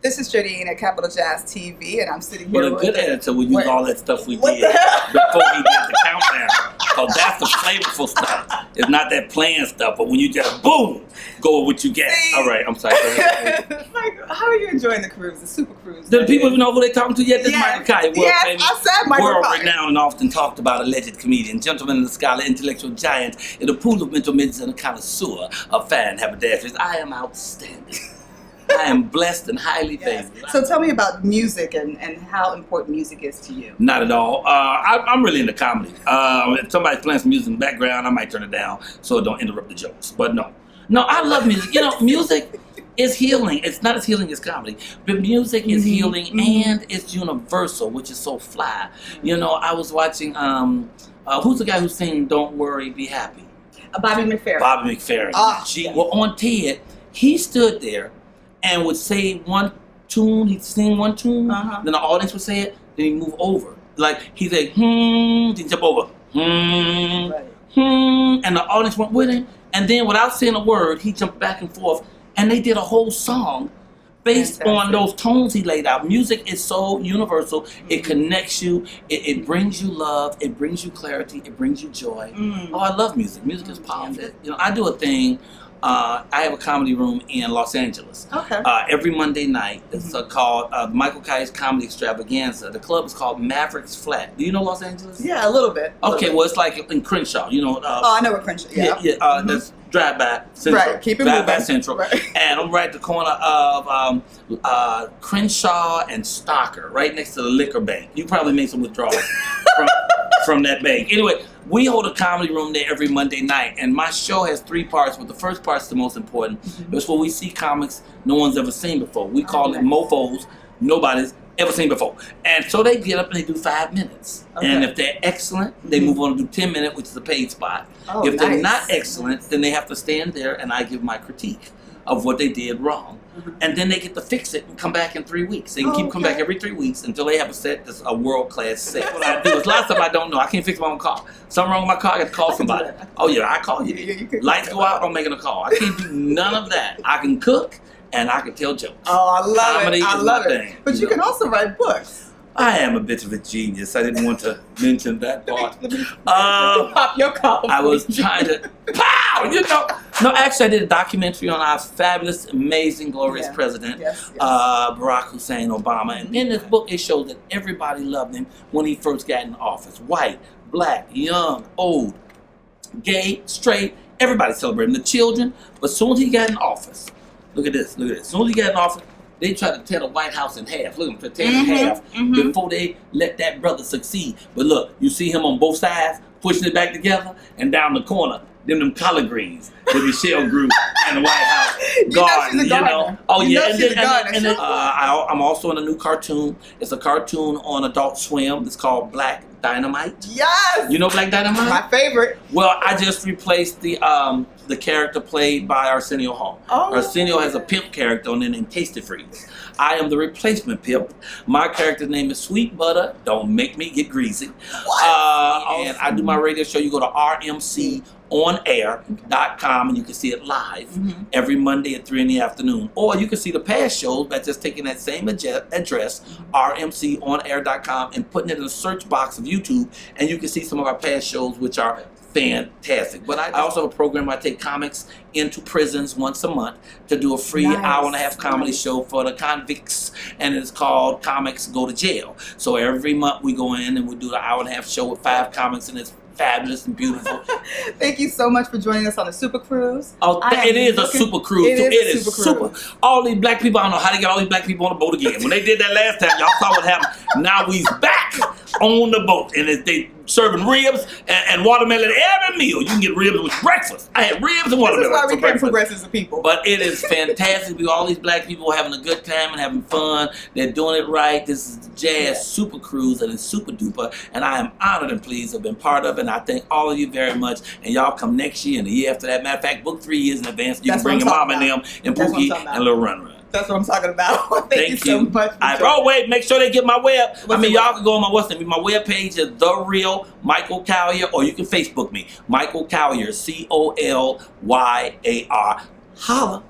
This is Jardine at Capital Jazz TV, and I'm sitting here Well, a good editor would use all that stuff we What did the hell? before he did the countdown. Because that's the flavorful stuff. It's not that playing stuff, but when you just boom, go with what you get. See? All right, I'm sorry. Go ahead. Like, how are you enjoying the cruise, the super cruise? Do the people even know who they're talking to yet? This is Yes. Michael Colyar, world Yes, famous, I said Michael world Colyar. renowned and often talked about alleged comedian, gentleman in the scholar, intellectual giant in a pool of mental midgets and a connoisseur of fan haberdashers. I am outstanding. I am blessed and highly Yes. favored. So tell me about music and how important music is to you. Not at all. I'm really into comedy. If somebody's playing some music in the background, I might turn it down so it don't interrupt the jokes. But no, I love music. You know, music is healing. It's not as healing as comedy, but music is healing and it's universal, which is so fly. You know, I was watching, who's the guy who sang "Don't Worry, Be Happy"? Bobby McFerrin. Bobby McFerrin. Yes. Well, on TED, he stood there and would say one tune, he'd sing one tune, then the audience would say it, then he'd move over. Like, he'd say, then he'd jump over, and the audience went with him, and then without saying a word, he jumped back and forth, and they did a whole song based on those tones he laid out. Music is so universal, it connects you, it brings you love, it brings you clarity, it brings you joy. Oh, I love music. Music is powerful. You know, I do a thing. I have a comedy room in Los Angeles. Okay. Every Monday night. It's called Michael Colyar's Comedy Extravaganza. The club is called Mavericks Flat. Do you know Los Angeles? Yeah, a little bit. Okay, well, it's like in Crenshaw. You know. I know what Crenshaw. Yeah. That's Drive by Central. Right, keep it Drive by moving. Central. Right. And I'm right at the corner of Crenshaw and Stocker, right next to the liquor bank. You probably made some withdrawals from that bank. Anyway, we hold a comedy room there every Monday night, and my show has 3 parts, but the first part's the most important. It's where we see comics no one's ever seen before. We call it mofos, nobody's ever seen before. And so they get up and they do 5 minutes. And if they're excellent, they move on to do 10 minutes, which is a paid spot. If they're not excellent, then they have to stand there and I give my critique of what they did wrong. And then they get to fix it and come back in 3 weeks. They can keep coming back every 3 weeks until they have a set that's a world-class set. What I do is, lots of stuff I don't know. I can't fix my own car. Something wrong with my car, I got to call somebody. Oh yeah, I call you. Lights go out, I'm making a call. I can't do none of that. I can cook and I can tell jokes. Oh, I love Comedy it. I is love my it. thing, But you can also write books. I am a bit of a genius. I didn't want to mention that part. Let me pop your collar. I was trying to, pow, you know. No, actually, I did a documentary on our fabulous, amazing, glorious president, Barack Hussein Obama. And in this book, it shows that everybody loved him when he first got in office. White, black, young, old, gay, straight, everybody celebrated him. The children, but as soon as he got in office, look at this. As soon as he got in office, they tried to tear the White House in half. Look at them, tear it in half before they let that brother succeed. But look, you see him on both sides, pushing it back together, and down the corner, them collard greens that Michelle grew in the White House garden. You know. Oh yeah, And then, I'm also in a new cartoon. It's a cartoon on Adult Swim. It's called Black Dynamite. Yes. You know Black Dynamite? My favorite. Well, I just replaced the character played by Arsenio Hall. Arsenio has a pimp character on there named Tasty Freeze. I am the replacement pimp. My character's name is Sweet Butter. Don't make me get greasy. And I do my radio show. You go to rmconair.com and you can see it live every Monday at 3 in the afternoon. Or you can see the past shows by just taking that same address, rmconair.com, and putting it in the search box of YouTube, and you can see some of our past shows, which are fantastic. But I also have a program where I take comics into prisons once a month to do a free hour-and-a-half comedy show for the convicts, and it's called Comics Go to Jail. So every month we go in and we do the hour-and-a-half show with 5 comics, and it's fabulous and beautiful. Thank you so much for joining us on the Super Cruise. Oh, it is a super cruise. It is super. All these black people, I don't know how they got all these black people on the boat again. When they did that last time, y'all saw what happened. Now we's back on the boat, and they serving ribs and watermelon every meal. You can get ribs with breakfast. I had ribs and watermelon. This is why we for can't breakfast. progress as a people. But it is fantastic. All these black people having a good time and having fun. They're doing it right. This is the Jazz Super Cruise, and it's super duper. And I am honored and pleased to have been part of it. And I thank all of you very much. And y'all come next year and the year after that. Matter of fact, book 3 years in advance. You can bring your mom and them and Pookie and Lil Run Run. That's what I'm talking about. Thank you so much. Wait, make sure they get my web. Y'all can go on my website. My web page is The Real Michael Colyar, or you can Facebook me, Michael Colyar, Colyar. Holla.